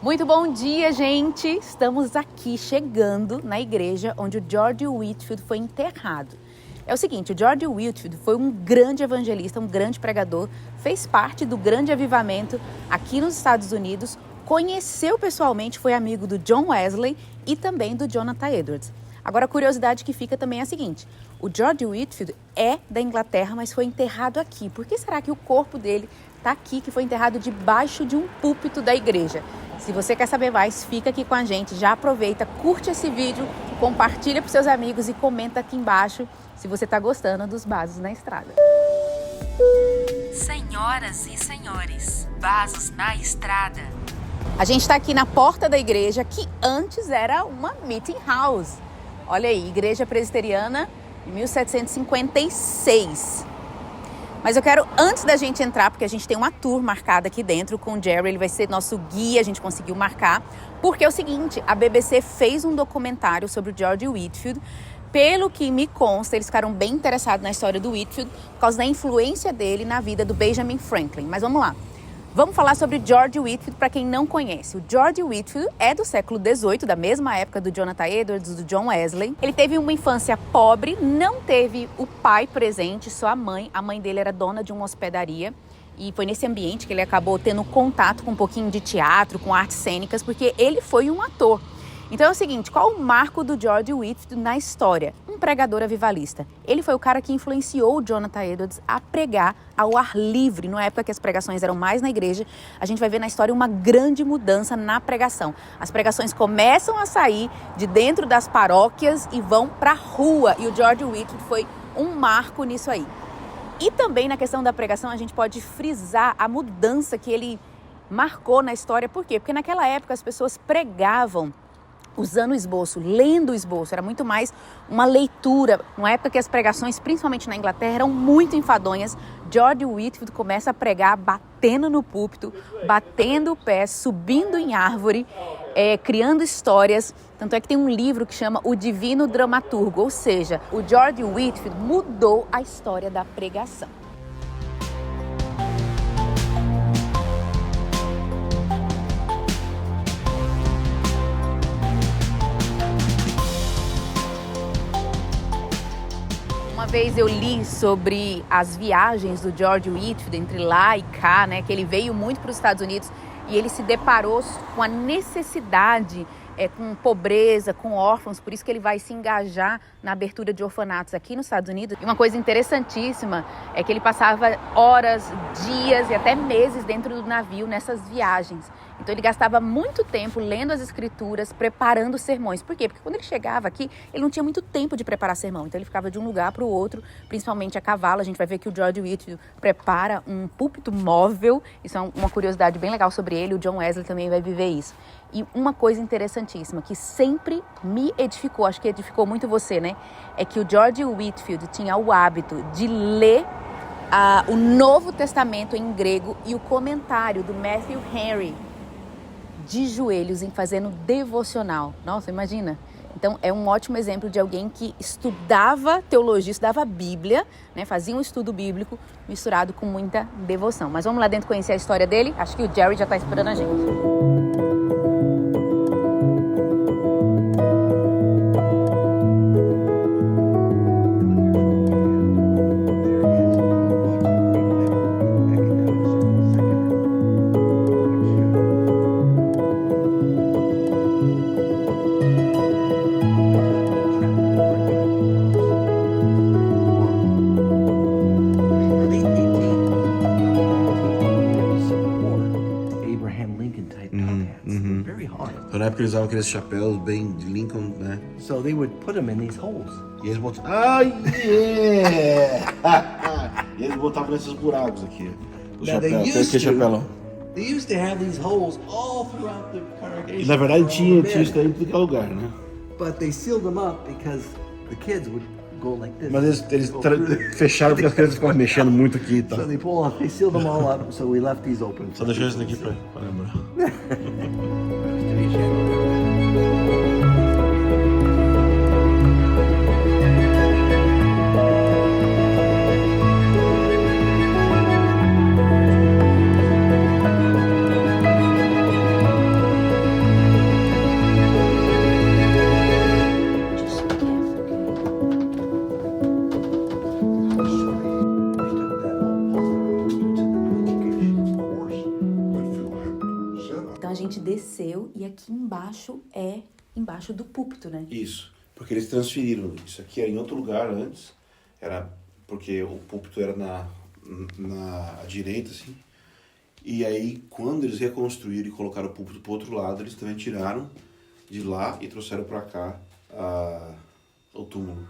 Muito bom dia, gente! Estamos aqui chegando na igreja onde o George Whitefield foi enterrado. É o seguinte, o George Whitefield foi um grande evangelista, um grande pregador, fez parte do grande avivamento aqui nos Estados Unidos, conheceu pessoalmente, foi amigo do John Wesley e também do Jonathan Edwards. Agora, a curiosidade que fica também é a seguinte, o George Whitefield é da Inglaterra, mas foi enterrado aqui. Por que será que o corpo dele está aqui, que foi enterrado debaixo de um púlpito da igreja? Se você quer saber mais, fica aqui com a gente, já aproveita, curte esse vídeo, compartilha para seus amigos e comenta aqui embaixo se você está gostando dos Basos na Estrada. Senhoras e senhores, Basos na Estrada. A gente está aqui na porta da igreja, que antes era uma meeting house. Olha aí, Igreja Presbiteriana, 1756. Mas eu quero, antes da gente entrar, porque a gente tem uma tour marcada aqui dentro com o Jerry, ele vai ser nosso guia, a gente conseguiu marcar, porque é o seguinte, a BBC fez um documentário sobre o George Whitefield. Pelo que me consta, eles ficaram bem interessados na história do Whitefield por causa da influência dele na vida do Benjamin Franklin. Mas vamos lá. Vamos falar sobre George Whitefield para quem não conhece. O George Whitefield é do século XVIII, da mesma época do Jonathan Edwards, do John Wesley. Ele teve uma infância pobre, não teve o pai presente, só a mãe. A mãe dele era dona de uma hospedaria. E foi nesse ambiente que ele acabou tendo contato com um pouquinho de teatro, com artes cênicas, porque ele foi um ator. Então é o seguinte, qual o marco do George Whitefield na história? Um pregador avivalista. Ele foi o cara que influenciou o Jonathan Edwards a pregar ao ar livre. Na época que as pregações eram mais na igreja, a gente vai ver na história uma grande mudança na pregação. As pregações começam a sair de dentro das paróquias e vão para a rua. E o George Whitefield foi um marco nisso aí. E também na questão da pregação, a gente pode frisar a mudança que ele marcou na história. Por quê? Porque naquela época as pessoas pregavam usando o esboço, lendo o esboço, era muito mais uma leitura. Numa época que as pregações, principalmente na Inglaterra, eram muito enfadonhas, George Whitefield começa a pregar batendo no púlpito, batendo o pé, subindo em árvore, criando histórias. Tanto é que tem um livro que chama O Divino Dramaturgo, ou seja, o George Whitefield mudou a história da pregação. Uma vez eu li sobre as viagens do George Whitefield entre lá e cá, né, que ele veio muito para os Estados Unidos e ele se deparou com a necessidade, com pobreza, com órfãos, por isso que ele vai se engajar na abertura de orfanatos aqui nos Estados Unidos. E uma coisa interessantíssima é que ele passava horas, dias e até meses dentro do navio nessas viagens. Então ele gastava muito tempo lendo as escrituras, preparando sermões. Por quê? Porque quando ele chegava aqui, ele não tinha muito tempo de preparar sermão. Então ele ficava de um lugar para o outro, principalmente a cavalo. A gente vai ver que o George Whitefield prepara um púlpito móvel. Isso é uma curiosidade bem legal sobre ele. O John Wesley também vai viver isso. E uma coisa interessantíssima, que sempre me edificou, acho que edificou muito você, né? É que o George Whitefield tinha o hábito de ler o Novo Testamento em grego e o comentário do Matthew Henry de joelhos, em fazendo devocional. Nossa, imagina. Então, é um ótimo exemplo de alguém que estudava teologia, estudava a Bíblia, né? Fazia um estudo bíblico misturado com muita devoção. Mas vamos lá dentro conhecer a história dele? Acho que o Jerry já está esperando a gente. Na época eles usavam aqueles chapéus bem de Lincoln, né? So they would put them in these holes. E eles botavam... Ah, yeah! E eles botavam nesses buracos aqui. O chapéu, aquele chapéu. They used to have these holes all throughout the congregation. E na verdade tinha isso aí em todo lugar, né? But they sealed them up because the kids would go like this. Mas eles fecharam porque as crianças ficavam mexendo muito aqui e tal. So they pull off, they sealed them all up, so we left these open. Só deixou isso daqui pra lembrar. gente desceu e aqui embaixo é embaixo do púlpito, né? Isso, porque eles transferiram. Isso aqui era em outro lugar antes, era porque o púlpito era na direita, assim. E aí, quando eles reconstruíram e colocaram o púlpito pro outro lado, eles também tiraram de lá e trouxeram para cá o túmulo.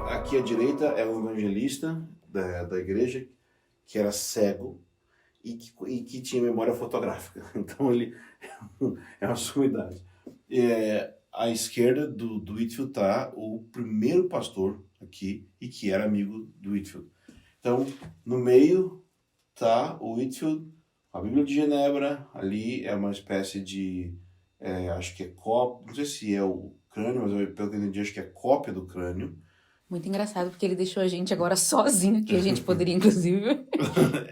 Aqui à direita é um evangelista da igreja que era cego e que tinha memória fotográfica. Então ele é uma sumidade. À esquerda do Whitefield tá o primeiro pastor aqui e que era amigo do Whitefield. Então, no meio tá o Whitefield, a Bíblia de Genebra, ali é uma espécie de, acho que é cópia, não sei se é o crânio, mas pelo que eu entendi, acho que é cópia do crânio. Muito engraçado, porque ele deixou a gente agora sozinho, que a gente poderia, inclusive,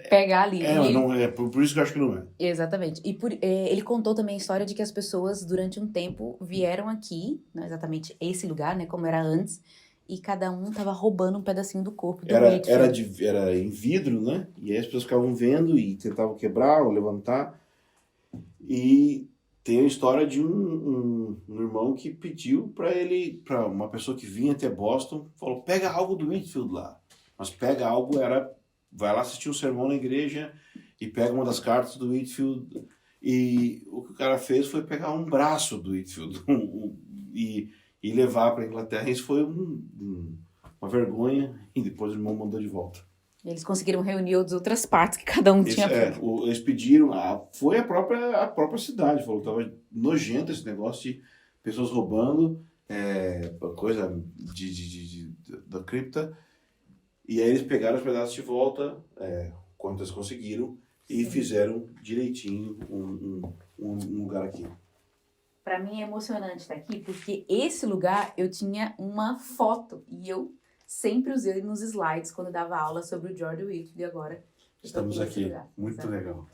pegar ali. Mas não é, por isso que eu acho que não é. Exatamente. E ele contou também a história de que as pessoas, durante um tempo, vieram aqui, não exatamente esse lugar, né, como era antes, e cada um tava roubando um pedacinho do corpo do Whitefield. Era em vidro, né? E aí as pessoas ficavam vendo e tentavam quebrar ou levantar. E tem a história de um irmão que pediu para uma pessoa que vinha até Boston, falou, pega algo do Whitefield lá. Mas pega algo, vai lá assistir um sermão na igreja e pega uma das cartas do Whitefield. E o que o cara fez foi pegar um braço do Whitefield e levar para a Inglaterra. Isso foi uma vergonha e depois o irmão mandou de volta. Eles conseguiram reunir as outras partes que cada um tinha. Eles pediram, foi a própria cidade, falou, tava nojento esse negócio de pessoas roubando coisa da cripta, e aí eles pegaram os pedaços de volta, quanto eles conseguiram, e fizeram direitinho um lugar aqui. Pra mim é emocionante estar aqui, porque esse lugar eu tinha uma foto, e eu sempre usei nos slides quando dava aula sobre o George Whitefield, e agora estamos aqui. Muito legal.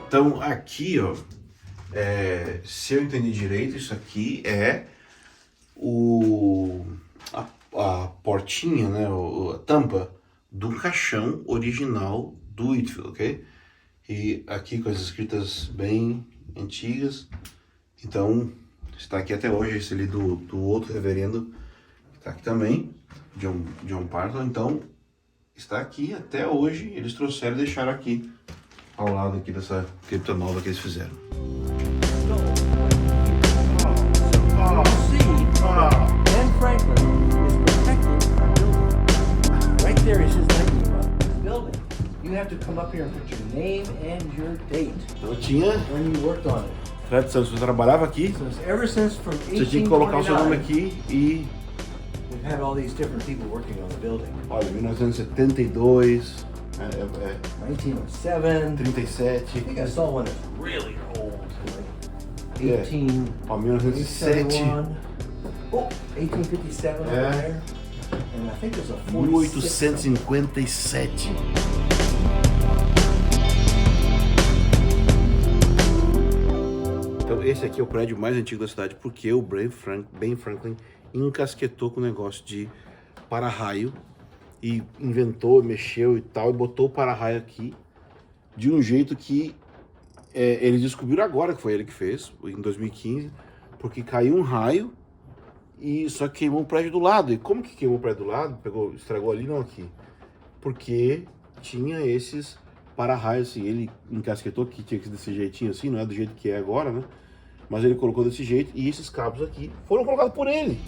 Então aqui, ó, se eu entendi direito, isso aqui é a portinha, né, a tampa do caixão original do Whitefield, ok? E aqui com as escritas bem antigas. Então, está aqui até hoje, esse ali do outro reverendo, que está aqui também, John Parton. Então, está aqui até hoje, eles trouxeram e deixaram aqui, ao lado aqui dessa cripta nova que eles fizeram. Ben Franklin is protecting our building. Right there is his lightning rod. This building. You have to come up here and put your name and your date. Então tinha when you worked on it. Tradição, se você trabalhava aqui, Ever since from você tinha que colocar o seu nome aqui e... We've had all these different people working on the building. Olha, 1972, 1907. 37. I think I saw one that's really old. Like 18. Ó, 1907. Oh, 1857 over there. And I think there's a 1857. Então esse aqui é o prédio mais antigo da cidade porque o Ben Franklin encasquetou com o negócio de para-raio e inventou, mexeu e tal, e botou o para-raio aqui de um jeito que eles descobriram agora que foi ele que fez, em 2015, porque caiu um raio e só queimou o prédio do lado. E como que queimou o prédio do lado? Estragou ali, não aqui. Porque tinha esses para-raios, assim, ele encasquetou que tinha que ser desse jeitinho assim, não é do jeito que é agora, né? Mas ele colocou desse jeito e esses cabos aqui foram colocados por ele.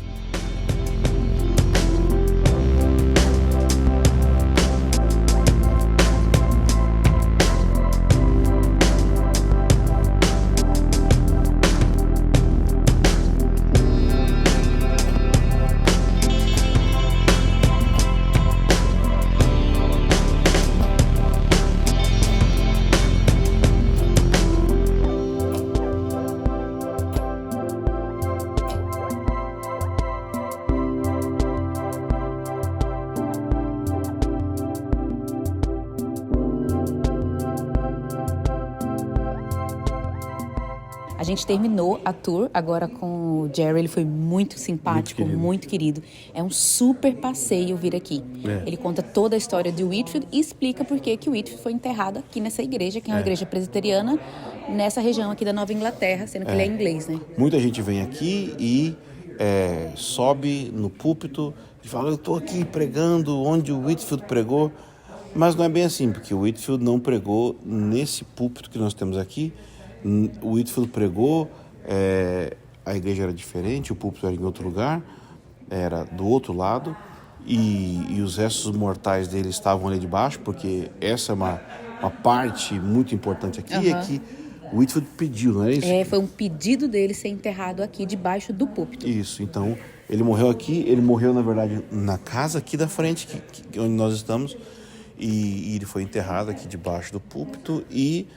A gente terminou a tour agora com o Jerry, ele foi muito simpático, muito querido. É um super passeio vir aqui. Ele conta toda a história de Whitfield e explica por que o Whitfield foi enterrado aqui nessa igreja, que é uma igreja presbiteriana, nessa região aqui da Nova Inglaterra, sendo que ele é inglês, né? Muita gente vem aqui e sobe no púlpito e fala, eu estou aqui pregando onde o Whitfield pregou. Mas não é bem assim, porque o Whitfield não pregou nesse púlpito que nós temos aqui. O Whitfield pregou, a igreja era diferente, o púlpito era em outro lugar, era do outro lado, e os restos mortais dele estavam ali debaixo, porque essa é uma parte muito importante aqui, é que o Whitfield pediu, não é isso? Foi um pedido dele ser enterrado aqui debaixo do púlpito. Isso, então ele morreu aqui, ele morreu na verdade na casa aqui da frente, onde nós estamos, e ele foi enterrado aqui debaixo do púlpito e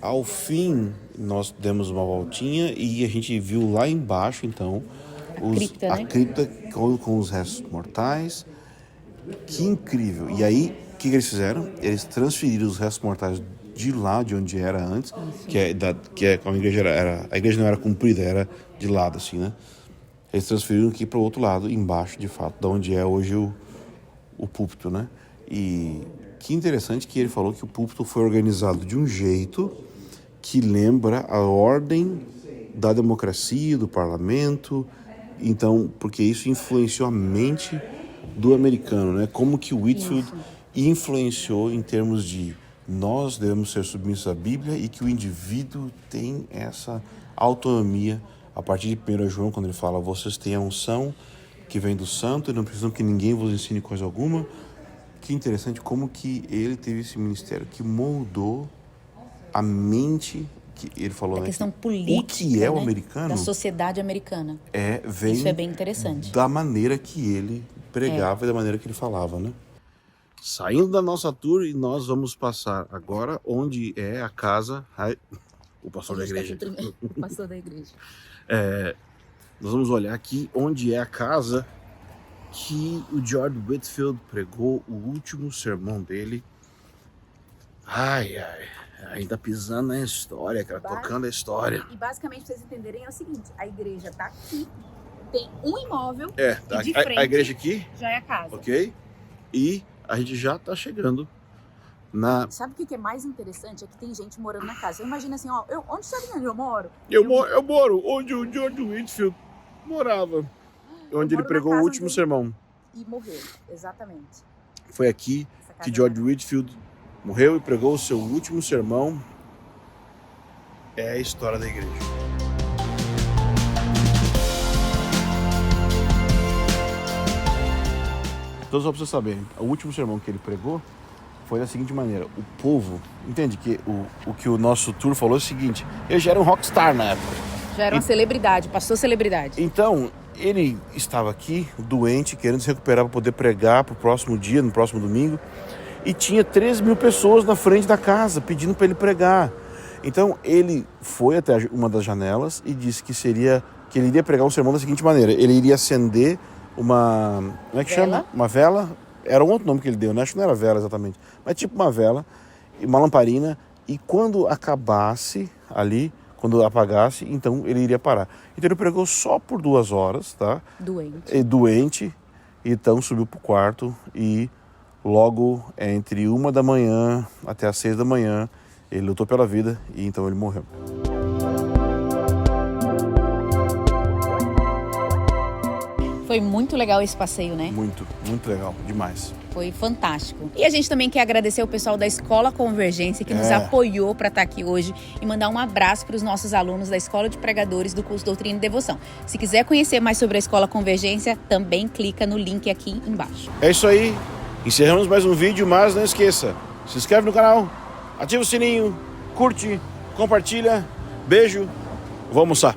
ao fim nós demos uma voltinha e a gente viu lá embaixo então a cripta com os restos mortais. Que incrível! E aí o que eles fizeram? Eles transferiram os restos mortais de lá, de onde era antes, como a igreja era, a igreja não era comprida, era de lado assim, né? Eles transferiram aqui para o outro lado, embaixo de fato, de onde é hoje o púlpito, né? E que interessante que ele falou que o púlpito foi organizado de um jeito que lembra a ordem da democracia, do parlamento. Então, porque isso influenciou a mente do americano, né? Como que o Whitfield influenciou em termos de nós devemos ser submissos à Bíblia e que o indivíduo tem essa autonomia a partir de 1 João, quando ele fala, vocês têm a unção que vem do santo e não precisam que ninguém vos ensine coisa alguma. Que interessante como que ele teve esse ministério que moldou a mente, que ele falou, a questão né, política, o que é o americano, da sociedade americana. Vem isso é bem interessante. Da maneira que ele pregava e da maneira que ele falava, né? Saindo da nossa tour e nós vamos passar agora onde é a casa, o pastor da igreja. O pastor da igreja. Nós vamos olhar aqui onde é a casa que o George Whitfield pregou o último sermão dele. Ainda pisando na história, cara, tocando a história. E basicamente, pra vocês entenderem, é o seguinte, a igreja tá aqui, tem um imóvel, e de frente a igreja aqui já é a casa. Ok? E a gente já tá chegando na... Sabe o que é mais interessante? É que tem gente morando na casa. Imagina assim, onde você tá vendo? Eu moro. Eu moro onde o George Whitfield morava. Onde ele pregou o último sermão. E morreu, exatamente. Foi aqui que George Whitfield morreu e pregou o seu último sermão. É a história da igreja. Então só pra vocês saberem, o último sermão que ele pregou foi da seguinte maneira. O povo, entende que o que o nosso tour falou é o seguinte, ele já era um rockstar na época. Já era uma celebridade, pastor celebridade. Então, ele estava aqui, doente, querendo se recuperar para poder pregar para o próximo dia, no próximo domingo. E tinha 3.000 pessoas na frente da casa, pedindo para ele pregar. Então, ele foi até uma das janelas e disse que ele iria pregar um sermão da seguinte maneira. Ele iria acender uma... Como é que chama? Uma vela. Era um outro nome que ele deu, né? Acho que não era vela exatamente. Mas tipo uma vela, uma lamparina. E quando acabasse ali... Quando apagasse, então ele iria parar. Então ele pregou só por 2 horas, tá? Doente. Então subiu pro quarto e logo entre 1 da manhã até as 6 da manhã, ele lutou pela vida e então ele morreu. Foi muito legal esse passeio, né? Muito, muito legal, demais. Foi fantástico. E a gente também quer agradecer o pessoal da Escola Convergência que nos apoiou para estar aqui hoje e mandar um abraço para os nossos alunos da Escola de Pregadores do curso Doutrina e Devoção. Se quiser conhecer mais sobre a Escola Convergência, também clica no link aqui embaixo. É isso aí. Encerramos mais um vídeo, mas não esqueça, se inscreve no canal, ativa o sininho, curte, compartilha. Beijo, vou almoçar.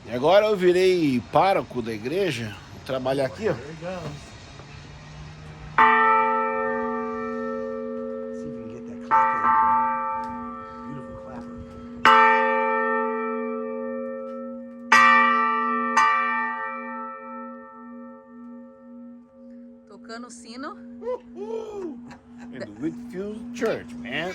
E agora eu virei pároco da igreja, vou trabalhar aqui, ó. Tocando o sino. In the Whitfield Church, man.